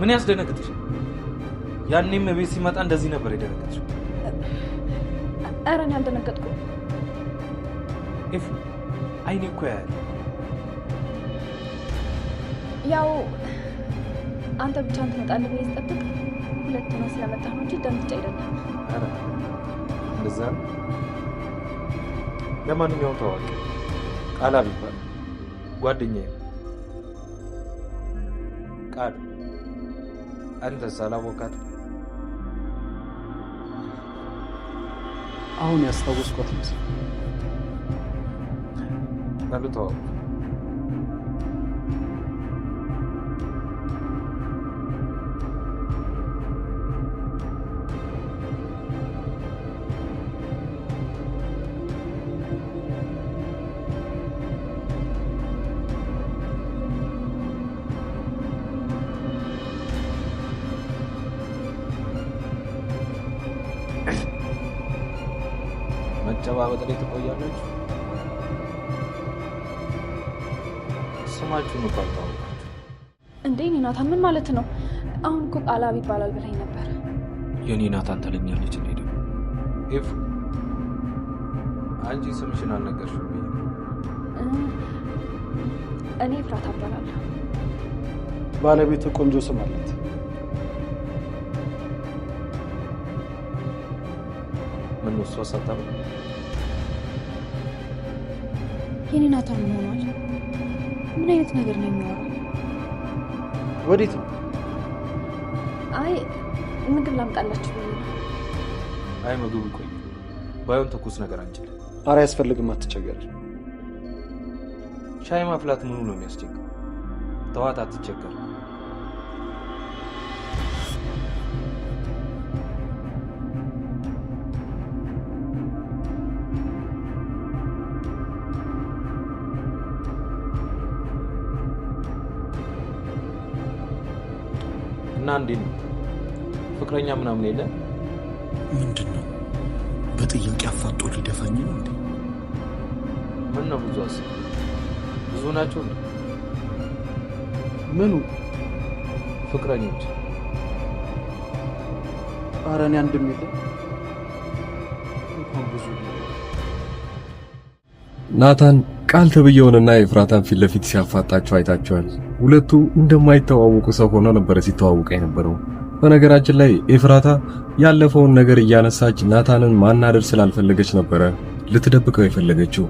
ምን ያስደነግጥሽ? ያኔም ቤት ሲመጣ እንደዚህ ነበር የደነገጥሽ? ኧረ እኔ አልደነገጥኩም። ኤፉ አይኔ እኮ ያያል። ያው አንተ ብቻህን ትመጣለህ ብዬ ስጠብቅ ሁለት ነው ስለመጣህ ነው እንጂ ደንግጬ አይደለም። ኧረ እንደዛ ነው። ለማንኛውም ተዋወቅ፣ ቃላብ ይባላል ጓደኛዬ ነው። ቃል አንተስ አላወቃትም? አሁን ያስታወስኳት ይመስል ቃሉ ተዋወቅ። መጨባበጥ ላይ ትቆያለች። ስማችሁን እኮ አልተዋወቃችሁ እንዴ? እኔ ናታን ምን ማለት ነው? አሁን እኮ ቃላብ ይባላል ብለኝ ነበር። የኔ ናታን ትለኛለች። እኔ ደግሞ ኤፉ አንቺ ስምሽን አልነገርሽም ብዬ። እኔ ኤፍራታ እባላለሁ። ባለቤት ቆንጆ ስም አላት። ምን እሷ ሳታም የኔ ናታን ምን ሆኗል? ምን አይነት ነገር ነው የሚያወራው? ወዴት ነው? አይ ምግብ ላምጣላችሁ ብዬ ነው። አይ ምግብ ይቆይ፣ ባይሆን ትኩስ ነገር አንችል። ኧረ አያስፈልግም፣ አትቸገር። ሻይ ማፍላት ምኑ ነው የሚያስቸግር? ተዋት፣ አትቸገር። እና እንዴት ነው ፍቅረኛ ምናምን የለ? ምንድነው በጥያቄ አፋጦ ሊደፋኝ ነው እንዴ? ምን ነው ብዙ አስብ ብዙ ናቸው እንዴ? ምኑ ፍቅረኞች? ኧረ እኔ አንድም የለም። እንኳን ብዙ ናታን ቃል ተብየውንና ኤፍራታን ፊት ለፊት ሲያፋጣቸው አይታቸዋል። ሁለቱ እንደማይተዋወቁ ሰው ሆነው ነበር ሲተዋወቁ የነበረው። በነገራችን ላይ ኤፍራታ ያለፈውን ነገር እያነሳች ናታንን ማናደር ስላልፈለገች ነበረ ልትደብቀው የፈለገችው።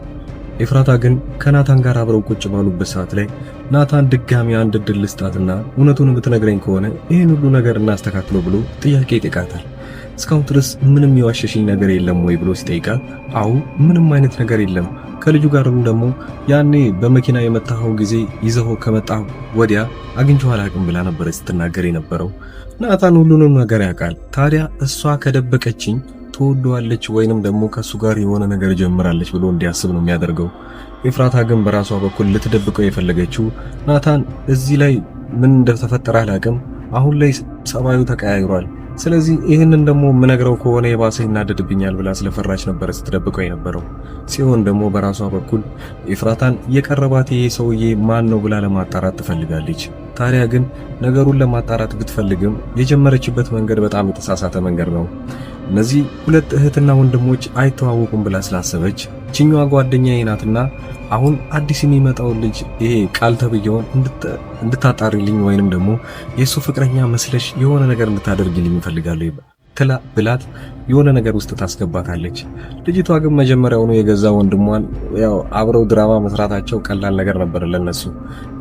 ኤፍራታ ግን ከናታን ጋር አብረው ቁጭ ባሉበት ሰዓት ላይ ናታን ድጋሚ አንድ እድል ልስጣትና እውነቱን የምትነግረኝ ከሆነ ይህን ሁሉ ነገር እናስተካክለው ብሎ ጥያቄ ይጠይቃታል። እስካሁን ድረስ ምንም የዋሸሽኝ ነገር የለም ወይ ብሎ ሲጠይቃት አዎ ምንም አይነት ነገር የለም፣ ከልጁ ጋርም ደግሞ ያኔ በመኪና የመታኸው ጊዜ ይዘው ከመጣህ ወዲያ አግኝቼው አላውቅም ብላ ነበር ስትናገር የነበረው። ናታን ሁሉንም ነገር ያውቃል። ታዲያ እሷ ከደበቀችኝ ትወደዋለች ወይንም ደግሞ ከሱ ጋር የሆነ ነገር ጀምራለች ብሎ እንዲያስብ ነው የሚያደርገው። ኤፍራታ ግን በራሷ በኩል ልትደብቀው የፈለገችው ናታን እዚህ ላይ ምን እንደተፈጠረ አላውቅም፣ አሁን ላይ ሰማዩ ተቀያይሯል፣ ስለዚህ ይህንን ደግሞ ምነግረው ከሆነ የባሰ ይናደድብኛል ብላ ስለፈራች ነበር ስትደብቀው የነበረው። ሲሆን ደግሞ በራሷ በኩል ኤፍራታን የቀረባት ይሄ ሰውዬ ማን ነው ብላ ለማጣራት ትፈልጋለች። ታዲያ ግን ነገሩን ለማጣራት ብትፈልግም የጀመረችበት መንገድ በጣም የተሳሳተ መንገድ ነው። እነዚህ ሁለት እህትና ወንድሞች አይተዋወቁም ብላ ስላሰበች ችኛዋ ጓደኛዬ ናትና አሁን አዲስ የሚመጣው ልጅ ይሄ ቃል ተብየውን እንድታጣሪልኝ ወይንም ደግሞ የሱ ፍቅረኛ መስለሽ የሆነ ነገር እንድታደርግልኝ እፈልጋለሁ ትላ ብላት የሆነ ነገር ውስጥ ታስገባታለች። ልጅቷ ግን መጀመሪያውኑ የገዛ ወንድሟን ያው አብረው ድራማ መስራታቸው ቀላል ነገር ነበር ለነሱ።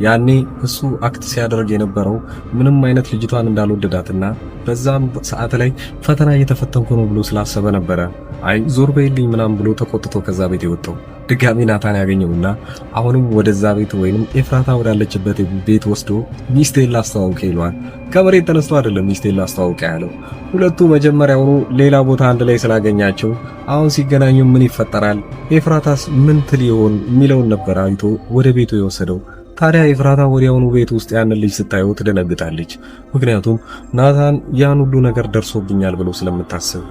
ያኔ እሱ አክት ሲያደርግ የነበረው ምንም አይነት ልጅቷን እንዳልወደዳትና በዛም ሰዓት ላይ ፈተና እየተፈተንኩ ነው ብሎ ስላሰበ ነበረ አይ ዞር በይልኝ ምናምን ብሎ ተቆጥቶ ከዛ ቤት የወጣው። ድጋሚ ናታን ያገኘውና አሁንም ወደዛ ቤት ወይንም ኤፍራታ ወዳለችበት ቤት ወስዶ ሚስቴን ላስተዋውቅ ይሏል። ከመሬት ተነስቶ አይደለም ሚስቴን ላስተዋውቅ ያለው። ሁለቱ መጀመሪያውኑ ሌላ ቦታ አንድ ላይ ስላገኛቸው አሁን ሲገናኙ ምን ይፈጠራል፣ ኤፍራታስ ምን ትል ይሆን የሚለውን ነበር አይቶ ወደ ቤቱ የወሰደው። ታዲያ ኤፍራታ ወዲያውኑ ቤት ውስጥ ያንን ልጅ ስታየው ትደነግጣለች። ምክንያቱም ናታን ያን ሁሉ ነገር ደርሶብኛል ብሎ ስለምታስብ።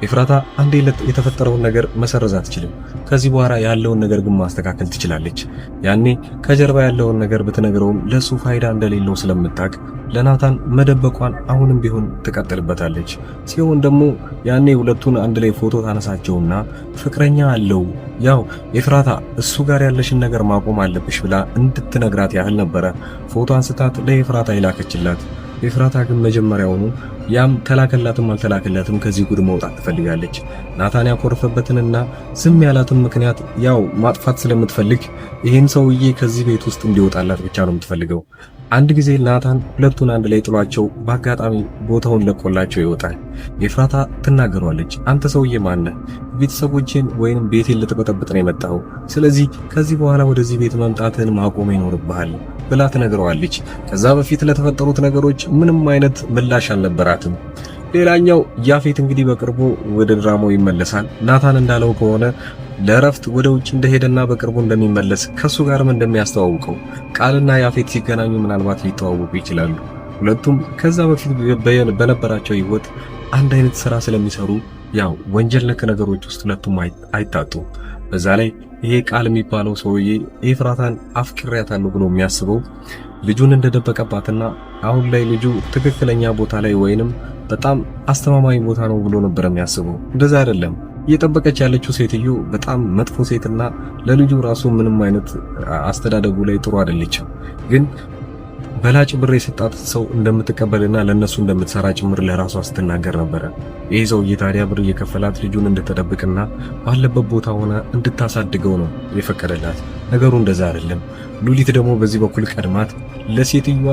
ኤፍራታ አንዴ የተፈጠረውን ነገር መሰረዝ አትችልም። ከዚህ በኋላ ያለውን ነገር ግን ማስተካከል ትችላለች። ያኔ ከጀርባ ያለውን ነገር ብትነግረውም ለሱ ፋይዳ እንደሌለው ስለምታውቅ ለናታን መደበቋን አሁንም ቢሆን ትቀጥልበታለች። ሲሆን ደግሞ ያኔ ሁለቱን አንድ ላይ ፎቶ ታነሳቸውና ፍቅረኛ አለው ያው ኤፍራታ እሱ ጋር ያለሽን ነገር ማቆም አለብሽ ብላ እንድትነግራት ያህል ነበረ ፎቶ አንስታት ለኤፍራታ ይላከችላት። ኤፍራታ ግን መጀመሪያውኑ ያም ተላከላትም አልተላከላትም ከዚህ ጉድ መውጣት ትፈልጋለች። ናታን ያኮረፈበትንና ዝም ያላትን ምክንያት ያው ማጥፋት ስለምትፈልግ ይህን ሰውዬ ከዚህ ቤት ውስጥ እንዲወጣላት ብቻ ነው የምትፈልገው። አንድ ጊዜ ናታን ሁለቱን አንድ ላይ ጥሏቸው በአጋጣሚ ቦታውን ለቆላቸው ይወጣል። ኤፍራታ ትናገሯለች፣ አንተ ሰውዬ ማነህ? ቤተሰቦችን ወይንም ቤቴን ልትበጠብጥ ነው የመጣው። ስለዚህ ከዚህ በኋላ ወደዚህ ቤት መምጣትን ማቆም ይኖርብሃል ብላ ትነግረዋለች። ከዛ በፊት ለተፈጠሩት ነገሮች ምንም አይነት ምላሽ አልነበራትም። ሌላኛው ያፌት እንግዲህ በቅርቡ ወደ ድራማው ይመለሳል። ናታን እንዳለው ከሆነ ለረፍት ወደ ውጭ እንደሄደና በቅርቡ እንደሚመለስ ከሱ ጋርም እንደሚያስተዋውቀው ቃልና ያፌት ሲገናኙ ምናልባት ሊተዋወቁ ይችላሉ። ሁለቱም ከዛ በፊት በነበራቸው ህይወት አንድ አይነት ስራ ስለሚሰሩ ያው ወንጀል ነክ ነገሮች ውስጥ ሁለቱም አይታጡም። በዛ ላይ ይሄ ቃል የሚባለው ሰውዬ ኤፍራታን አፍቅሬያታለሁ ብሎ የሚያስበው ልጁን እንደደበቀባትና አሁን ላይ ልጁ ትክክለኛ ቦታ ላይ ወይንም በጣም አስተማማኝ ቦታ ነው ብሎ ነበር የሚያስበው። እንደዛ አይደለም። እየጠበቀች ያለችው ሴትዮ በጣም መጥፎ ሴትና ለልጁ ራሱ ምንም አይነት አስተዳደጉ ላይ ጥሩ አይደለችም። ግን በላጭ ብር የሰጣት ሰው እንደምትቀበልና ለነሱ እንደምትሰራ ጭምር ለራሷ ስትናገር ነበር። ይሄ ሰውዬ ታዲያ ብር እየከፈላት ልጁን እንድትጠብቅና ባለበት ቦታ ሆና እንድታሳድገው ነው የፈቀደላት። ነገሩ እንደዛ አይደለም። ሉሊት ደግሞ በዚህ በኩል ቀድማት ለሴትዮዋ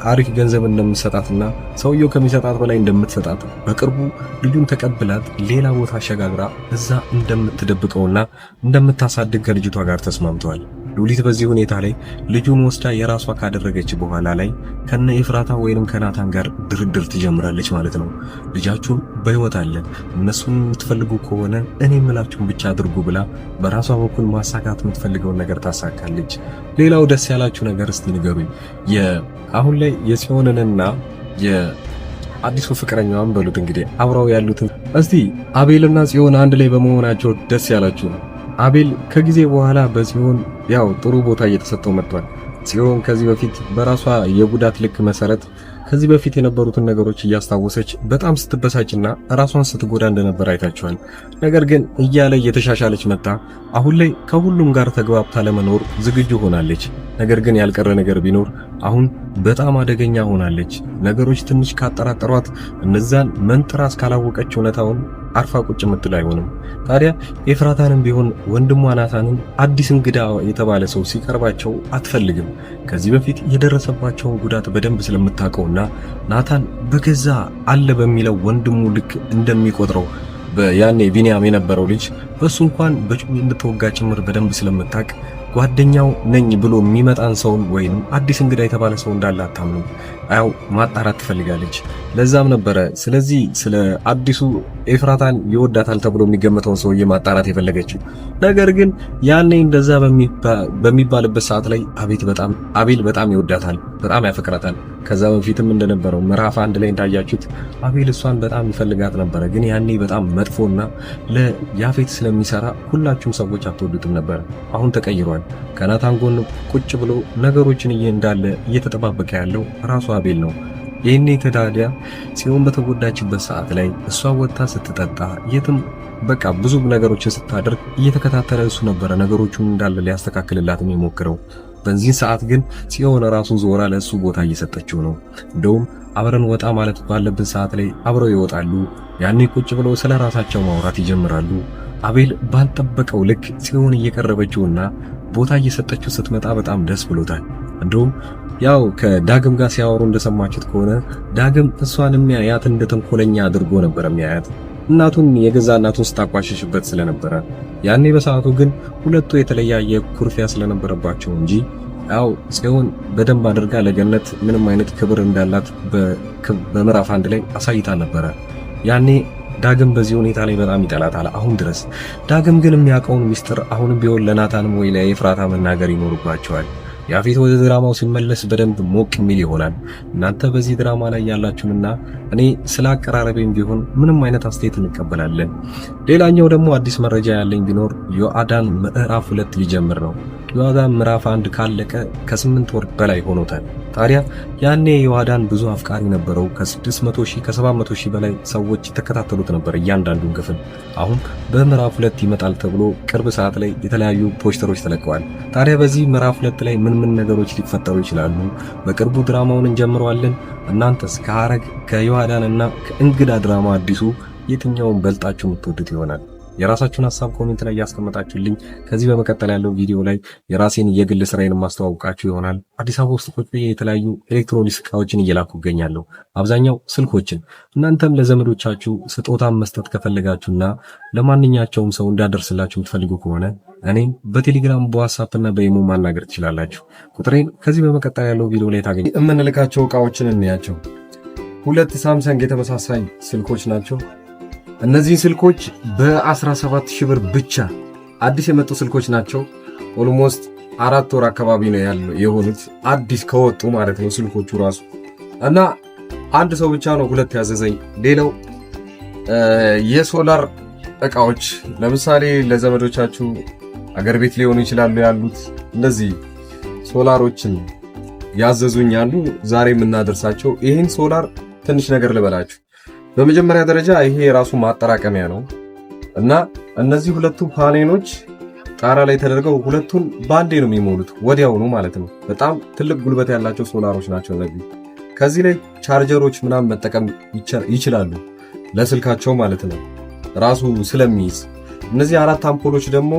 አሪፍ ገንዘብ እንደምትሰጣትና ሰውየው ከሚሰጣት በላይ እንደምትሰጣት በቅርቡ ልጁን ተቀብላት ሌላ ቦታ አሸጋግራ እዛ እንደምትደብቀውና እንደምታሳድግ ከልጅቷ ጋር ተስማምተዋል። ሉሊት በዚህ ሁኔታ ላይ ልጁን ወስዳ የራሷ ካደረገች በኋላ ላይ ከነ ኤፍራታ ወይንም ከናታን ጋር ድርድር ትጀምራለች ማለት ነው። ልጃችሁን በህይወት አለ፣ እነሱን የምትፈልጉ ከሆነ እኔ የምላችሁን ብቻ አድርጉ ብላ በራሷ በኩል ማሳካት የምትፈልገውን ነገር ታሳካለች። ሌላው ደስ ያላችሁ ነገር እስቲ ንገሩኝ። አሁን ላይ የጽዮንንና የአዲሱ ፍቅረኛዋን በሉት እንግዲህ አብረው ያሉትን እስቲ አቤልና ጽዮን አንድ ላይ በመሆናቸው ደስ ያላችሁ ነው። አቤል ከጊዜ በኋላ በጽዮን ያው ጥሩ ቦታ እየተሰጠው መጥቷል። ጽዮን ከዚህ በፊት በራሷ የጉዳት ልክ መሰረት ከዚህ በፊት የነበሩትን ነገሮች እያስታወሰች በጣም ስትበሳጭና ራሷን ስትጎዳ እንደነበር አይታችኋል። ነገር ግን እያለ እየተሻሻለች መጣ። አሁን ላይ ከሁሉም ጋር ተግባብታ ለመኖር ዝግጁ ሆናለች። ነገር ግን ያልቀረ ነገር ቢኖር አሁን በጣም አደገኛ ሆናለች። ነገሮች ትንሽ ካጠራጠሯት እነዛን መንጥራ እስካላወቀች እውነታውን አርፋ ቁጭ ምትል አይሆንም። ታዲያ ኤፍራታንም ቢሆን ወንድሟ ናታንን አዲስ እንግዳ የተባለ ሰው ሲቀርባቸው አትፈልግም። ከዚህ በፊት የደረሰባቸውን ጉዳት በደንብ ስለምታውቀውና ናታን በገዛ አለ በሚለው ወንድሙ ልክ እንደሚቆጥረው ያኔ ቢኒያም የነበረው ልጅ በሱ እንኳን በጩቤ እንደተወጋ ጭምር በደንብ ስለምታውቅ ጓደኛው ነኝ ብሎ የሚመጣን ሰውን ወይንም አዲስ እንግዳ የተባለ ሰው እንዳለ አታምንም። አው ማጣራት ትፈልጋለች። ለዛም ነበረ ስለዚህ ስለ አዲሱ ኤፍራታን ይወዳታል ተብሎ የሚገመተውን ሰውዬ ማጣራት የፈለገችው። ነገር ግን ያኔ እንደዛ በሚባልበት ሰዓት ላይ አቤል በጣም ይወዳታል፣ በጣም ያፈቅራታል። ከዛ በፊትም እንደነበረው ምዕራፍ 1 ላይ እንዳያችሁት አቤል እሷን በጣም ይፈልጋት ነበረ። ግን ያኔ በጣም መጥፎና ለያፌት ስለሚሰራ ሁላችሁም ሰዎች አትወዱትም ነበር። አሁን ተቀይሯል። ከናታን ጎን ቁጭ ብሎ ነገሮችን እንዳለ እየተጠባበቀ ያለው ራሱ አቤል ነው። ይህኔ ተዳዲያ ጽዮን በተጎዳችበት ሰዓት ላይ እሷ ወጥታ ስትጠጣ የትም በቃ ብዙ ነገሮችን ስታደርግ እየተከታተለ እሱ ነበረ ነገሮቹን እንዳለ ሊያስተካክልላት የሚሞክረው። በዚህ ሰዓት ግን ጽዮን ራሱ ዞራ ለሱ ቦታ እየሰጠችው ነው። እንደውም አብረን ወጣ ማለት ባለበት ሰዓት ላይ አብረው ይወጣሉ። ያኔ ቁጭ ብለው ስለ ራሳቸው ማውራት ይጀምራሉ። አቤል ባልጠበቀው ልክ ጽዮን እየቀረበችውና ቦታ እየሰጠችው ስትመጣ በጣም ደስ ብሎታል። እንደውም ያው ከዳግም ጋር ሲያወሩ እንደሰማችሁት ከሆነ ዳግም እሷን የሚያያት እንደ ተንኮለኛ አድርጎ ነበር የሚያያት፣ እናቱን የገዛ እናቱን ስታቋሽሽበት ስለነበረ። ያኔ በሰዓቱ ግን ሁለቱ የተለያየ ኩርፊያ ስለነበረባቸው እንጂ ያው ጽዮን በደንብ አድርጋ ለገነት ምንም አይነት ክብር እንዳላት በምዕራፍ 1 ላይ አሳይታ ነበረ። ያኔ ዳግም በዚህ ሁኔታ ላይ በጣም ይጠላታል አሁን ድረስ። ዳግም ግን የሚያውቀውን ሚስጥር አሁንም ቢሆን ለናታንም ወይ ለኤፍራታ መናገር ይኖርባቸዋል። ያፌት ወደ ድራማው ሲመለስ በደንብ ሞቅ የሚል ይሆናል። እናንተ በዚህ ድራማ ላይ ያላችሁንና እኔ ስለ አቀራረቤም ቢሆን ምንም አይነት አስተያየት እንቀበላለን። ሌላኛው ደግሞ አዲስ መረጃ ያለኝ ቢኖር ዮአዳን ምዕራፍ 2 ሊጀምር ነው። ዮአዳን ምዕራፍ 1 ካለቀ ከ8 ወር በላይ ሆኖታል። ታዲያ ያኔ ዮአዳን ብዙ አፍቃሪ ነበረው። ከ600,000 ከ700,000 በላይ ሰዎች ተከታተሉት ነበር እያንዳንዱን ክፍል። አሁን በምዕራፍ 2 ይመጣል ተብሎ ቅርብ ሰዓት ላይ የተለያዩ ፖስተሮች ተለቀዋል። ታዲያ በዚህ ምዕራፍ 2 ላይ ምን ነገሮች ሊፈጠሩ ይችላሉ? በቅርቡ ድራማውን እንጀምረዋለን። እናንተስ ከሐረግ ከዮአዳን እና ከእንግዳ ድራማ አዲሱ የትኛውን በልጣችሁ የምትወዱት ይሆናል? የራሳችሁን ሐሳብ ኮሜንት ላይ ያስቀመጣችሁልኝ። ከዚህ በመቀጠል ያለው ቪዲዮ ላይ የራሴን የግል ስራዬን ማስተዋወቃችሁ ይሆናል። አዲስ አበባ ውስጥ ቁጭ ብዬ የተለያዩ ኤሌክትሮኒክስ እቃዎችን እየላኩ እገኛለሁ። አብዛኛው ስልኮችን። እናንተም ለዘመዶቻችሁ ስጦታን መስጠት ከፈለጋችሁና ለማንኛቸውም ሰው እንዳደርስላችሁ የምትፈልጉ ከሆነ እኔን በቴሌግራም በዋትስአፕ እና በኢሞ ማናገር ትችላላችሁ። ቁጥሬን ከዚህ በመቀጠል ያለው ቪዲዮ ላይ ታገኙ። የምንልካቸው እቃዎችን እንያቸው። 2 ሳምሰንግ የተመሳሳይ ስልኮች ናቸው። እነዚህ ስልኮች በ17,000 ብር ብቻ አዲስ የመጡ ስልኮች ናቸው። ኦልሞስት 4 ወር አካባቢ ነው የሆኑት አዲስ ከወጡ ማለት ነው ስልኮቹ ራሱ። እና አንድ ሰው ብቻ ነው 2 ያዘዘኝ። ሌላው የሶላር እቃዎች ለምሳሌ ለዘመዶቻችሁ አገር ቤት ሊሆኑ ይችላሉ ያሉት እነዚህ ሶላሮችን ያዘዙኝ አሉ። ዛሬ የምናደርሳቸው ይህን ሶላር ትንሽ ነገር ልበላችሁ። በመጀመሪያ ደረጃ ይሄ የራሱ ማጠራቀሚያ ነው እና እነዚህ 2 ፓኔሎች ጣራ ላይ ተደርገው ሁለቱን ባንዴ ነው የሚሞሉት ወዲያውኑ ማለት ነው። በጣም ትልቅ ጉልበት ያላቸው ሶላሮች ናቸው እነዚህ። ከዚህ ላይ ቻርጀሮች ምናምን መጠቀም ይችላሉ ለስልካቸው ማለት ነው ራሱ ስለሚይዝ። እነዚህ 4 አምፖሎች ደግሞ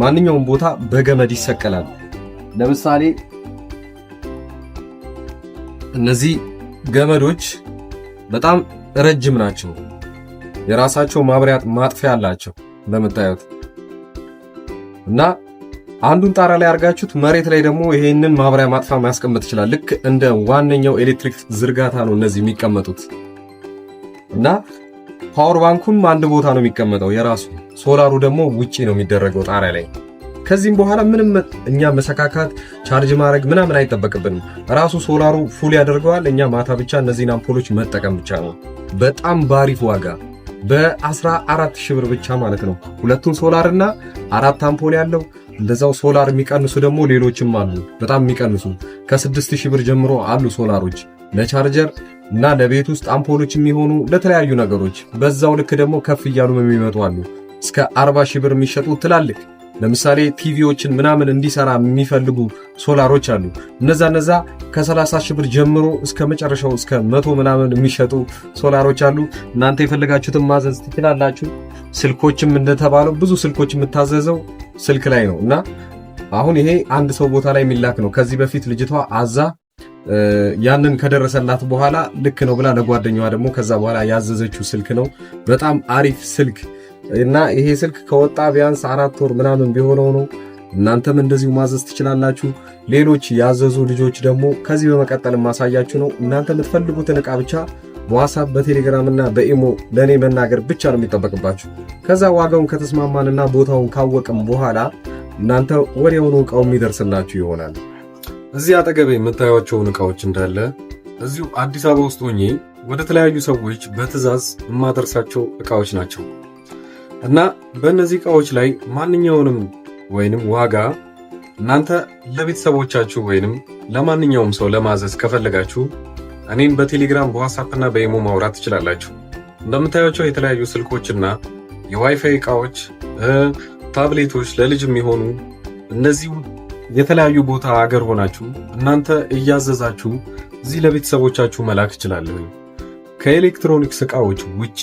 ማንኛውም ቦታ በገመድ ይሰቀላል። ለምሳሌ እነዚህ ገመዶች በጣም ረጅም ናቸው። የራሳቸው ማብሪያ ማጥፊያ አላቸው እንደምታዩት። እና አንዱን ጣራ ላይ አርጋችሁት መሬት ላይ ደግሞ ይሄንን ማብሪያ ማጥፋ ማስቀመጥ ይችላል። ልክ እንደ ዋነኛው ኤሌክትሪክ ዝርጋታ ነው እነዚህ የሚቀመጡት። እና ፓወር ባንኩም አንድ ቦታ ነው የሚቀመጠው የራሱ። ሶላሩ ደግሞ ውጪ ነው የሚደረገው ጣሪያ ላይ። ከዚህም በኋላ ምንም እኛ መሰካካት ቻርጅ ማድረግ ምናምን አይጠበቅብንም። ራሱ ሶላሩ ፉል ያደርገዋል። እኛ ማታ ብቻ እነዚህን አምፖሎች መጠቀም ብቻ ነው። በጣም ባሪፍ ዋጋ በ14,000 ብር ብቻ ማለት ነው። 2ቱን ሶላርና 4 አምፖል ያለው። እንደዛው ሶላር የሚቀንሱ ደግሞ ሌሎችም አሉ በጣም የሚቀንሱ ከ6,000 ብር ጀምሮ አሉ ሶላሮች ለቻርጀር እና ለቤት ውስጥ አምፖሎች የሚሆኑ ለተለያዩ ነገሮች። በዛው ልክ ደግሞ ከፍ እያሉ የሚመጡ አሉ እስከ 40,000 ብር የሚሸጡ ትላልቅ ለምሳሌ ቲቪዎችን ምናምን እንዲሰራ የሚፈልጉ ሶላሮች አሉ። እነዛ ከ30,000 ብር ጀምሮ እስከ መጨረሻው እስከ 100 ምናምን የሚሸጡ ሶላሮች አሉ። እናንተ የፈለጋችሁትን ማዘዝ ትችላላችሁ። ስልኮችም እንደተባለው ብዙ ስልኮች የምታዘዘው ስልክ ላይ ነው እና አሁን ይሄ አንድ ሰው ቦታ ላይ የሚላክ ነው። ከዚህ በፊት ልጅቷ አዛ ያንን ከደረሰላት በኋላ ልክ ነው ብላ ለጓደኛዋ ደግሞ ከዛ በኋላ ያዘዘችው ስልክ ነው። በጣም አሪፍ ስልክ እና ይሄ ስልክ ከወጣ ቢያንስ 4 ወር ምናምን ቢሆነው ነው። እናንተም እንደዚሁ ማዘዝ ትችላላችሁ። ሌሎች ያዘዙ ልጆች ደግሞ ከዚህ በመቀጠል ማሳያችሁ ነው። እናንተ የምትፈልጉትን ዕቃ ብቻ በዋትስአፕ በቴሌግራም እና በኢሞ ለኔ መናገር ብቻ ነው የሚጠበቅባችሁ። ከዛ ዋጋውን ከተስማማንና ቦታውን ካወቅም በኋላ እናንተ ወዲያውኑ ዕቃው የሚደርስላችሁ ይሆናል። እዚህ አጠገቤ የምታዩቸውን ዕቃዎች እንዳለ እዚሁ አዲስ አበባ ውስጥ ሆኜ ወደ ተለያዩ ሰዎች በትዕዛዝ የማደርሳቸው ዕቃዎች ናቸው እና በእነዚህ ዕቃዎች ላይ ማንኛውንም ወይንም ዋጋ እናንተ ለቤተሰቦቻችሁ ወይንም ለማንኛውም ሰው ለማዘዝ ከፈለጋችሁ እኔን በቴሌግራም በዋትስአፕ እና በኢሞ ማውራት ትችላላችሁ። እንደምታዩቸው የተለያዩ ስልኮችና የዋይፋይ ዕቃዎች፣ ታብሌቶች ለልጅ የሚሆኑ እነዚህ የተለያዩ ቦታ አገር ሆናችሁ እናንተ እያዘዛችሁ እዚህ ለቤተሰቦቻችሁ መላክ ትችላላችሁ። ከኤሌክትሮኒክስ ዕቃዎች ውጪ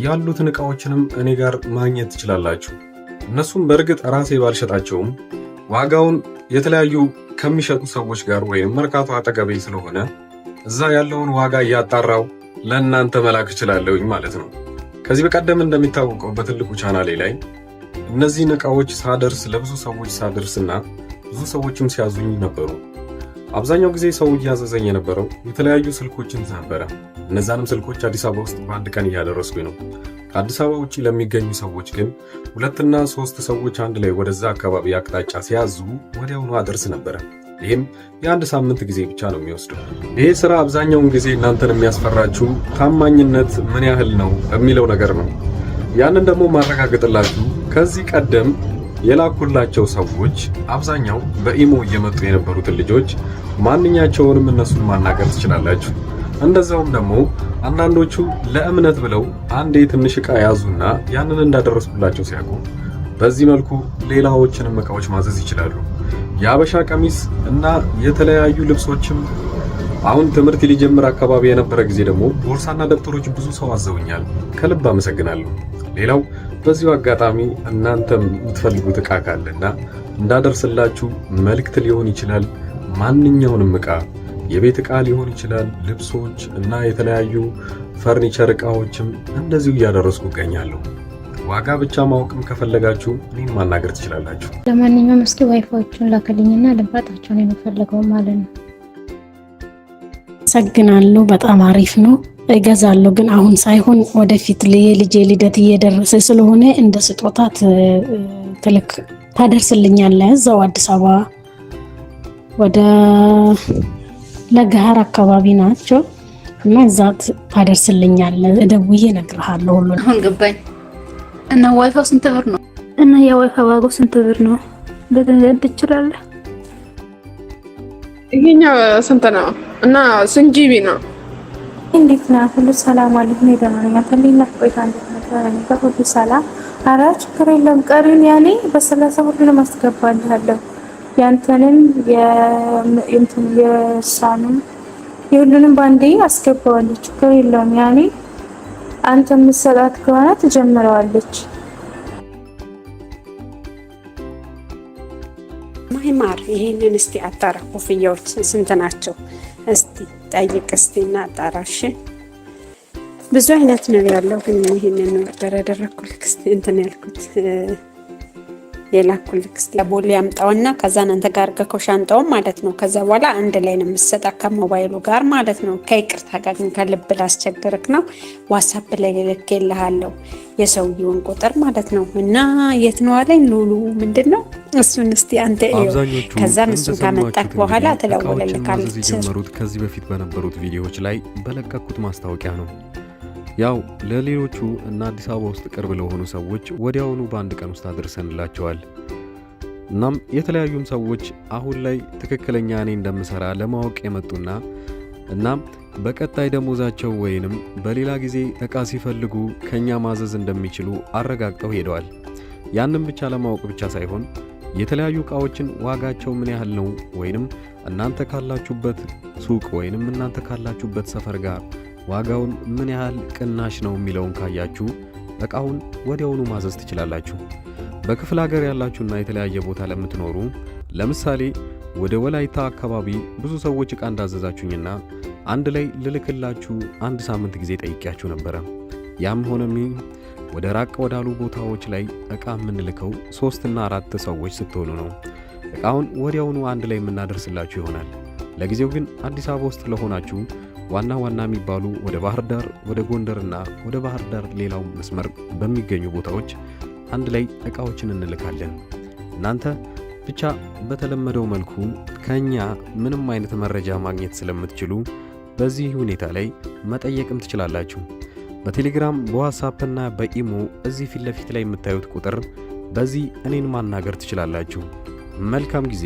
ያሉትን ዕቃዎችንም እኔ ጋር ማግኘት ትችላላችሁ። እነሱም በእርግጥ ራሴ ባልሸጣቸውም ዋጋውን የተለያዩ ከሚሸጡ ሰዎች ጋር ወይም መርካቶ አጠገቤ ስለሆነ እዛ ያለውን ዋጋ እያጣራው ለእናንተ መላክ እችላለሁኝ ማለት ነው። ከዚህ በቀደም እንደሚታወቀው በትልቁ ቻናሌ ላይ እነዚህን ዕቃዎች ሳደርስ ለብዙ ሰዎች ሳደርስና ብዙ ሰዎችም ሲያዙኝ ነበሩ። አብዛኛው ጊዜ ሰው እያዘዘኝ የነበረው የተለያዩ ስልኮችን ነበረ። እነዛንም ስልኮች አዲስ አበባ ውስጥ በአንድ ቀን እያደረስኩኝ ነው። ከአዲስ አበባ ውጪ ለሚገኙ ሰዎች ግን 2 እና 3 ሰዎች አንድ ላይ ወደዛ አካባቢ አቅጣጫ ሲያዙ ወዲያውኑ አደርስ ነበረ። ይህም የአንድ ሳምንት ጊዜ ብቻ ነው የሚወስደው። ይሄ ስራ አብዛኛውን ጊዜ እናንተን የሚያስፈራችሁ ታማኝነት ምን ያህል ነው የሚለው ነገር ነው። ያንን ደግሞ ማረጋገጥላችሁ ከዚህ ቀደም የላኩላቸው ሰዎች አብዛኛው በኢሞ እየመጡ የነበሩትን ልጆች ማንኛቸውንም እነሱን ማናገር ትችላላችሁ። እንደዛውም ደግሞ አንዳንዶቹ ለእምነት ብለው አንዴ ትንሽ ዕቃ ያዙና ያንን እንዳደረስኩላቸው ሲያውቁ በዚህ መልኩ ሌላዎችንም ዕቃዎች ማዘዝ ይችላሉ። የአበሻ ቀሚስ እና የተለያዩ ልብሶችም አሁን ትምህርት ሊጀምር አካባቢ የነበረ ጊዜ ደግሞ ቦርሳና ደብተሮች ብዙ ሰው አዘውኛል። ከልብ አመሰግናለሁ። ሌላው በዚሁ አጋጣሚ እናንተም የምትፈልጉት ዕቃ ካለና እንዳደርስላችሁ መልእክት ሊሆን ይችላል። ማንኛውንም ዕቃ የቤት ዕቃ ሊሆን ይችላል፣ ልብሶች እና የተለያዩ ፈርኒቸር ዕቃዎችም እንደዚሁ እያደረስኩ እገኛለሁ። ዋጋ ብቻ ማወቅም ከፈለጋችሁ እኔን ማናገር ትችላላችሁ። ለማንኛውም እስኪ ዋይፋዎቹን ላከልኝና ልምጣጣቸው ነው የምፈልገው ማለት ነው። አመሰግናለሁ። በጣም አሪፍ ነው። እገዛለሁ ግን አሁን ሳይሆን ወደፊት የልጄ ልደት እየደረሰ ስለሆነ እንደ ስጦታ ታደርስልኛለህ። እዛው አዲስ አበባ ወደ ለገሃር አካባቢ ናቸው እና እዛ ታደርስልኛለህ። ደውዬ እነግርሃለሁ ሁሉ። አሁን ገባኝ። እና ዋይፋው ስንት ብር ነው? እና የዋይፋው ዋጋው ስንት ብር ነው? በገንዘብ ትችላለህ? ይሄኛው ስንት ነው? እና ስንት ጂቢ ነው? እንዴት ነው? ሁሉ ሰላም አለኝ። ደህና ነኝ። አንተ እንዴት ነህ? ቆይታ እንዴት ነህ? ሁሉ ሰላም። ኧረ ችግር የለም። ቀሪውን ያኔ በ30 ሁሉንም አስገባልሃለሁ። ያንተንም የእሷንም የሁሉንም ባንዴ አስገባዋለሁ። ችግር የለውም። ያኔ አንተ የምትሰጣት ከሆነ ትጀምረዋለች። ማይማር ይሄንን እስቲ አጣራ። ኮፍያዎች ስንት ናቸው? እስቲ ጠይቅ እስቲ እና አጣራሽ። ብዙ አይነት ነው ያለው፣ ግን ይሄንን ኦርደር ያደረኩልክ እስቲ እንትን ያልኩት የላኩልክ እስቲ ቦሌ ያምጣውና ከዛ አንተ ጋር ገከው ሻንጣው ማለት ነው። ከዛ በኋላ አንድ ላይ ነው የምትሰጣ ከሞባይሉ ጋር ማለት ነው። ከይቅርታ ጋር ግን ከልብ ላስቸግርክ ነው። ዋትስአፕ ላይ ልኬልሃለሁ የሰውየውን ቁጥር ማለት ነው። እና የት ነው አለኝ ሉሉ ምንድነው እሱን እስቲ አንተ ከዛ እሱን ካመጣክ በኋላ ተለወለልካለች። ጀመሩት ከዚህ በፊት በነበሩት ቪዲዮዎች ላይ በለቀኩት ማስታወቂያ ነው። ያው ለሌሎቹ እና አዲስ አበባ ውስጥ ቅርብ ለሆኑ ሰዎች ወዲያውኑ በአንድ ቀን ውስጥ አድርሰንላቸዋል። እናም የተለያዩም ሰዎች አሁን ላይ ትክክለኛ እኔ እንደምሰራ ለማወቅ የመጡና እናም በቀጣይ ደሞዛቸው ወይንም በሌላ ጊዜ ዕቃ ሲፈልጉ ከኛ ማዘዝ እንደሚችሉ አረጋግጠው ሄደዋል። ያንን ብቻ ለማወቅ ብቻ ሳይሆን የተለያዩ ዕቃዎችን ዋጋቸው ምን ያህል ነው ወይንም እናንተ ካላችሁበት ሱቅ ወይንም እናንተ ካላችሁበት ሰፈር ጋር ዋጋውን ምን ያህል ቅናሽ ነው የሚለውን ካያችሁ ዕቃውን ወዲያውኑ ማዘዝ ትችላላችሁ። በክፍለ ሀገር ያላችሁና የተለያየ ቦታ ለምትኖሩ ለምሳሌ ወደ ወላይታ አካባቢ ብዙ ሰዎች ዕቃ እንዳዘዛችሁኝና አንድ ላይ ልልክላችሁ አንድ ሳምንት ጊዜ ጠይቄያችሁ ነበረ። ያም ሆነም ወደ ራቅ ወዳሉ ቦታዎች ላይ ዕቃ የምንልከው 3 እና 4 ሰዎች ስትሆኑ ነው። ዕቃውን ወዲያውኑ አንድ ላይ የምናደርስላችሁ ይሆናል። ለጊዜው ግን አዲስ አበባ ውስጥ ለሆናችሁ ዋና የሚባሉ ወደ ባህር ዳር፣ ወደ ጎንደርና ወደ ባህር ዳር ሌላው መስመር በሚገኙ ቦታዎች አንድ ላይ ዕቃዎችን እንልካለን። እናንተ ብቻ በተለመደው መልኩ ከኛ ምንም አይነት መረጃ ማግኘት ስለምትችሉ በዚህ ሁኔታ ላይ መጠየቅም ትችላላችሁ። በቴሌግራም በዋትስአፕ እና በኢሞ እዚህ ፊት ለፊት ላይ የምታዩት ቁጥር በዚህ እኔን ማናገር ትችላላችሁ። መልካም ጊዜ።